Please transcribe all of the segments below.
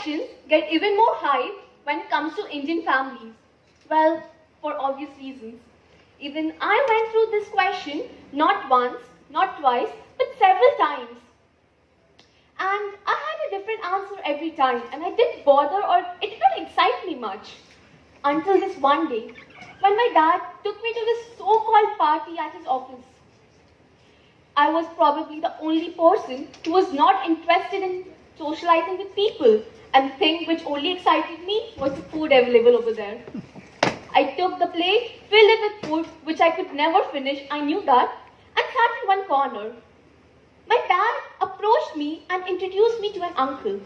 questions get even more hype when it comes to Indian families. Well, for obvious reasons. Even I went through this question not once, not twice, but several times. And I had a different answer every time, and I didn't bother or it did not excite me much. Until this one day, when my dad took me to this so-called party at his office. I was probably the only person who was not interested in socializing with people, and the thing which only excited me was the food available over there. I took the plate, filled it with food which I could never finish, I knew that, and sat in one corner. My dad approached me and introduced me to an uncle.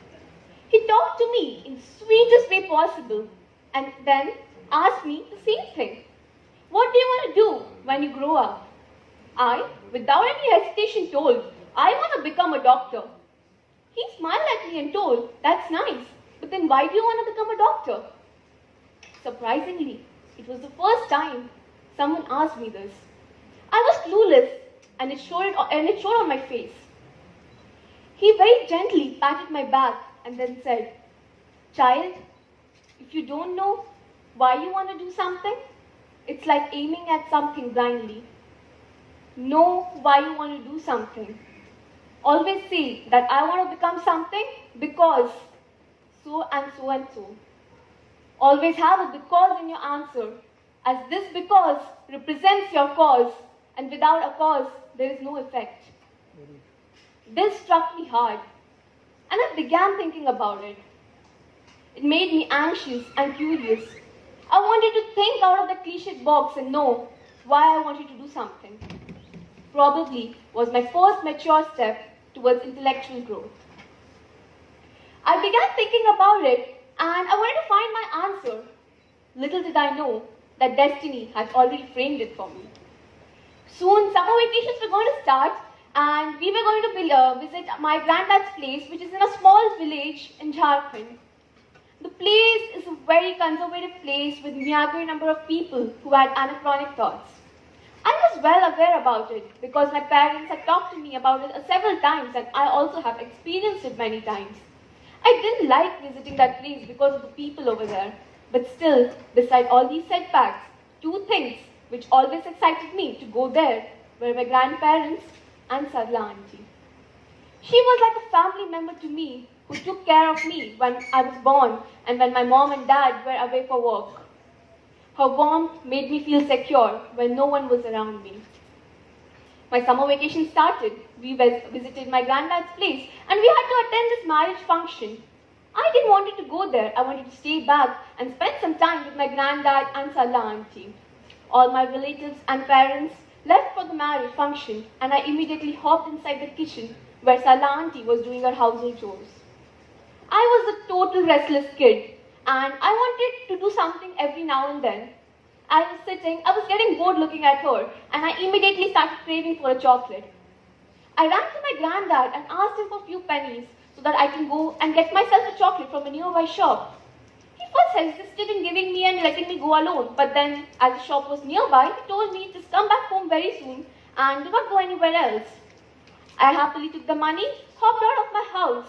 He talked to me in the sweetest way possible and then asked me the same thing. What do you want to do when you grow up? I, without any hesitation, told, I want to become a doctor. He smiled at me and told, that's nice, but then why do you want to become a doctor? Surprisingly, it was the first time someone asked me this. I was clueless and it showed on my face. He very gently patted my back and then said, child, if you don't know why you want to do something, it's like aiming at something blindly. Know why you want to do something. Always say that I want to become something because so and so and so. Always have a because in your answer, as this because represents your cause, and without a cause, there is no effect. This struck me hard, and I began thinking about it. It made me anxious and curious. I wanted to think out of the cliched box and know why I wanted to do something. Probably was my first mature step towards intellectual growth. I began thinking about it and I wanted to find my answer. Little did I know that destiny had already framed it for me. Soon summer vacations were going to start and we were going to visit my granddad's place, which is in a small village in Jharkhand. The place is a very conservative place with meager number of people who had anachronic thoughts. I was well aware about it because my parents had talked to me about it several times and I also have experienced it many times. I didn't like visiting that place because of the people over there, but still, beside all these setbacks, two things which always excited me to go there were my grandparents and Sarla auntie. She was like a family member to me who took care of me when I was born and when my mom and dad were away for work. Her warmth made me feel secure when no one was around me. My summer vacation started. We visited my granddad's place and we had to attend this marriage function. I didn't want to go there. I wanted to stay back and spend some time with my granddad and Sarla auntie. All my relatives and parents left for the marriage function and I immediately hopped inside the kitchen where Sarla auntie was doing her household chores. I was a total restless kid and I wanted to do something every now and then. I was getting bored looking at her and I immediately started craving for a chocolate. I ran to my granddad and asked him for a few pennies so that I can go and get myself a chocolate from a nearby shop. He first hesitated in giving me and letting me go alone, but then as the shop was nearby, he told me just come back home very soon and do not go anywhere else. I happily took the money, hopped out of my house.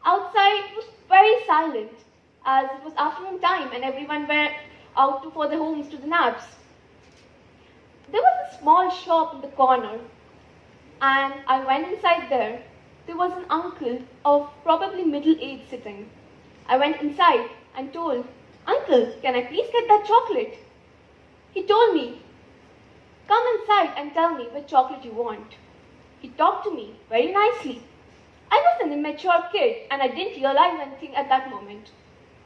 Outside it was very silent as it was afternoon time and everyone were out for their homes to the naps. There was a small shop in the corner and I went inside there. There was an uncle of probably middle age sitting. I went inside and told, Uncle, can I please get that chocolate? He told me, come inside and tell me what chocolate you want. He talked to me very nicely. I was an immature kid and I didn't realize anything at that moment.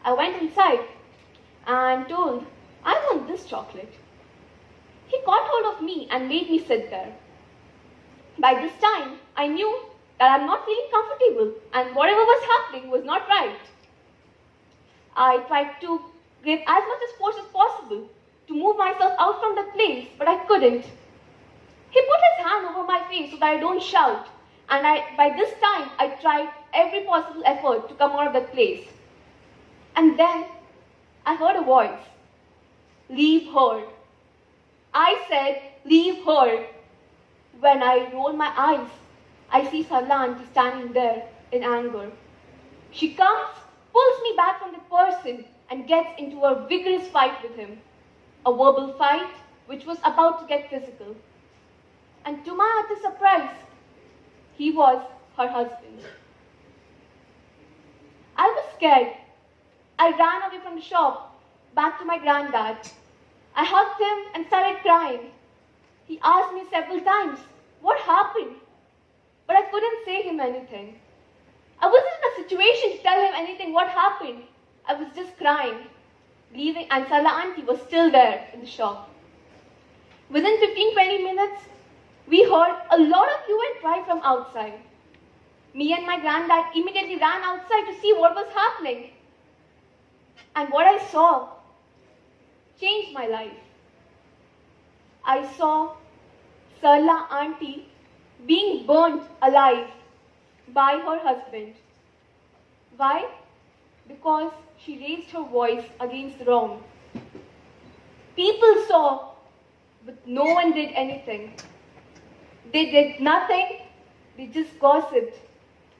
I went inside and told, I want this chocolate. He caught hold of me and made me sit there. By this time, I knew that I'm not feeling comfortable and whatever was happening was not right. I tried to give as much force as possible to move myself out from the place, but I couldn't. He put his hand over my face so that I don't shout, and by this time, I tried every possible effort to come out of that place. And then, I heard a voice. Leave her. I said, leave her. When I roll my eyes, I see Sarla auntie standing there in anger. She comes, pulls me back from the person and gets into a vigorous fight with him. A verbal fight which was about to get physical. And to my utter surprise, he was her husband. I was scared. I ran away from the shop, back to my granddad. I hugged him and started crying. He asked me several times, what happened? But I couldn't say him anything. I wasn't in a situation to tell him anything what happened. I was just crying, leaving, and Sarla auntie was still there in the shop. Within 15-20 minutes, we heard a lot of hue and cry from outside. Me and my granddad immediately ran outside to see what was happening. And what I saw changed my life. I saw Sarla auntie being burnt alive by her husband. Why? Because she raised her voice against the wrong. People saw, but no one did anything. They did nothing, they just gossiped.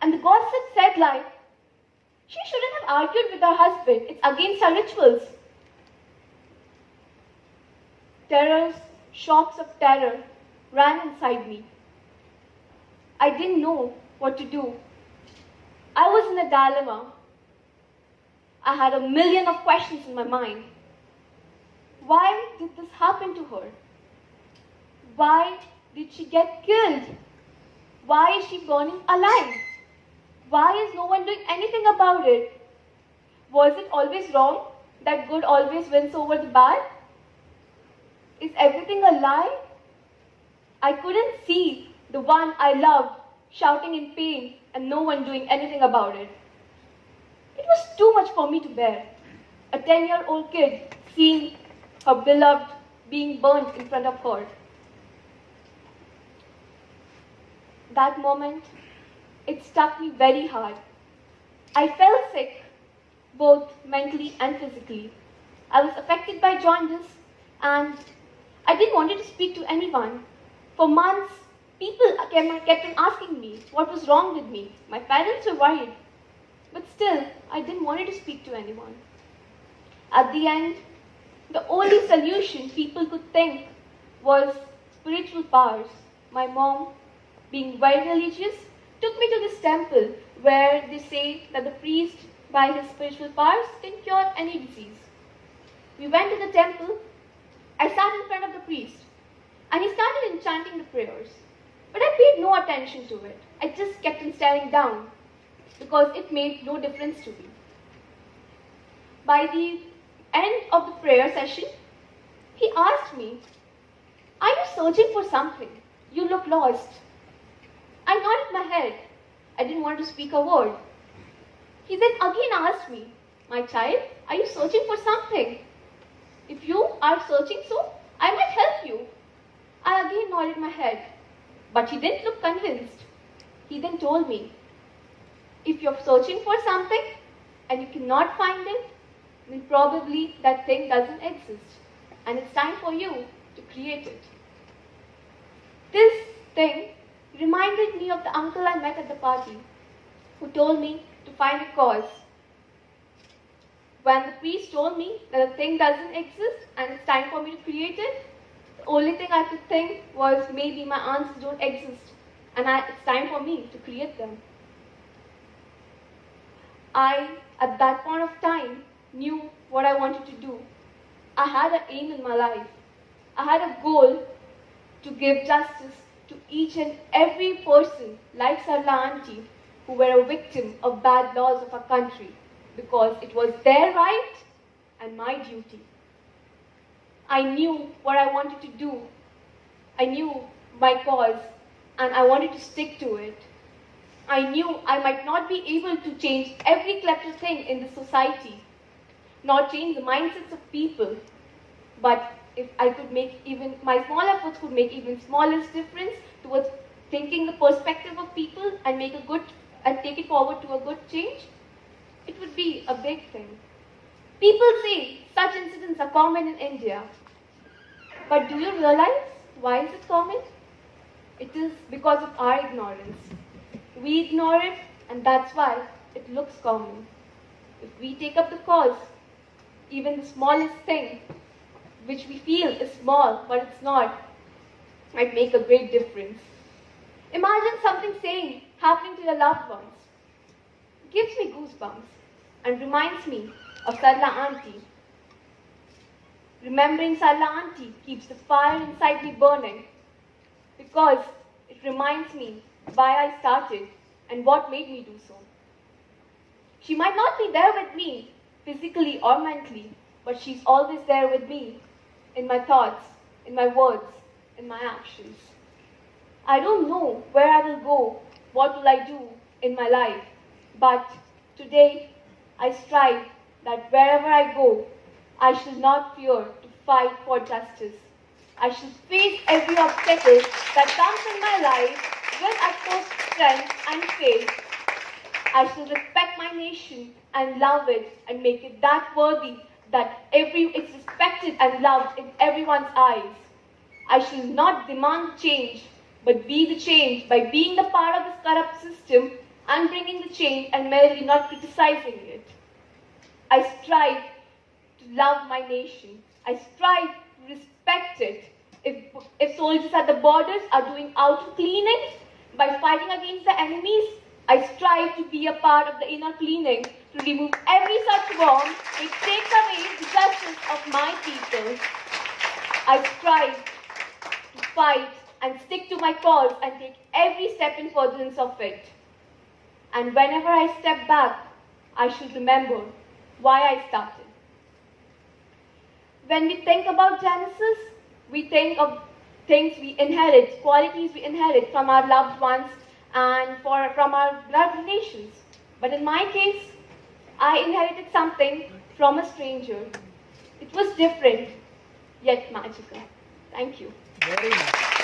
And the gossip said like, she shouldn't have argued with her husband, it's against her rituals. Terrors, shocks of terror ran inside me. I didn't know what to do. I was in a dilemma. I had a million of questions in my mind. Why did this happen to her? Why did she get killed? Why is she burning alive? Why is no one doing anything about it? Was it always wrong that good always wins over the bad? Is everything a lie? I couldn't see the one I loved shouting in pain and no one doing anything about it. It was too much for me to bear. A 10-year-old kid seeing her beloved being burnt in front of her. That moment, it struck me very hard. I felt sick, both mentally and physically. I was affected by jaundice and I didn't want to speak to anyone. For months, people kept on asking me what was wrong with me. My parents were worried. But still, I didn't want to speak to anyone. At the end, the only solution people could think was spiritual powers. My mom, being very religious, took me to this temple where they say that the priest, by his spiritual powers, can cure any disease. We went to the temple. I sat in front of the priest and he started enchanting the prayers. But I paid no attention to it. I just kept on staring down because it made no difference to me. By the end of the prayer session, he asked me, "Are you searching for something? You look lost." I nodded my head. I didn't want to speak a word. He then again asked me, "My child, are you searching for something? If you are searching so, I might help you." I again nodded my head, but he didn't look convinced. He then told me, "If you're searching for something and you cannot find it, then probably that thing doesn't exist and it's time for you to create it." This thing reminded me of the uncle I met at the party who told me to find a cause. When the priest told me that a thing doesn't exist and it's time for me to create it, the only thing I could think was maybe my answers don't exist and it's time for me to create them. I, at that point of time, knew what I wanted to do. I had an aim in my life. I had a goal to give justice to each and every person like Sarla auntie who were a victim of bad laws of our country because it was their right and my duty. I knew what I wanted to do. I knew my cause and I wanted to stick to it. I knew I might not be able to change every clever thing in the society, not change the mindsets of people, but if I could make even, my small efforts could make even smallest difference towards thinking the perspective of people and make a good, and take it forward to a good change, it would be a big thing. People say such incidents are common in India, but do you realize why is it common? It is because of our ignorance. We ignore it and that's why it looks common. If we take up the cause, even the smallest thing, which we feel is small, but it's not, might make a great difference. Imagine something same happening to your loved ones. It gives me goosebumps and reminds me of Sarla Auntie. Remembering Sarla Auntie keeps the fire inside me burning because it reminds me why I started and what made me do so. She might not be there with me physically or mentally, but she's always there with me in my thoughts, in my words, in my actions. I don't know where I will go, what will I do in my life, but today I strive that wherever I go, I shall not fear to fight for justice. I shall face every obstacle that comes in my life with utmost strength and faith. I shall respect my nation and love it and make it that worthy that it's respected and loved in everyone's eyes. I shall not demand change, but be the change by being the part of this corrupt system and bringing the change and merely not criticizing it. I strive to love my nation. I strive to respect it. If soldiers at the borders are doing outer cleaning by fighting against the enemies, I strive to be a part of the inner cleaning to remove every such wrong which takes away the justice of my people. I strive to fight and stick to my cause and take every step in furtherance of it. And whenever I step back, I should remember why I started. When we think about Genesis, we think of things we inherit, qualities we inherit from our loved ones and from our blood relations. But in my case, I inherited something from a stranger. It was different, yet magical. Thank you. Very nice.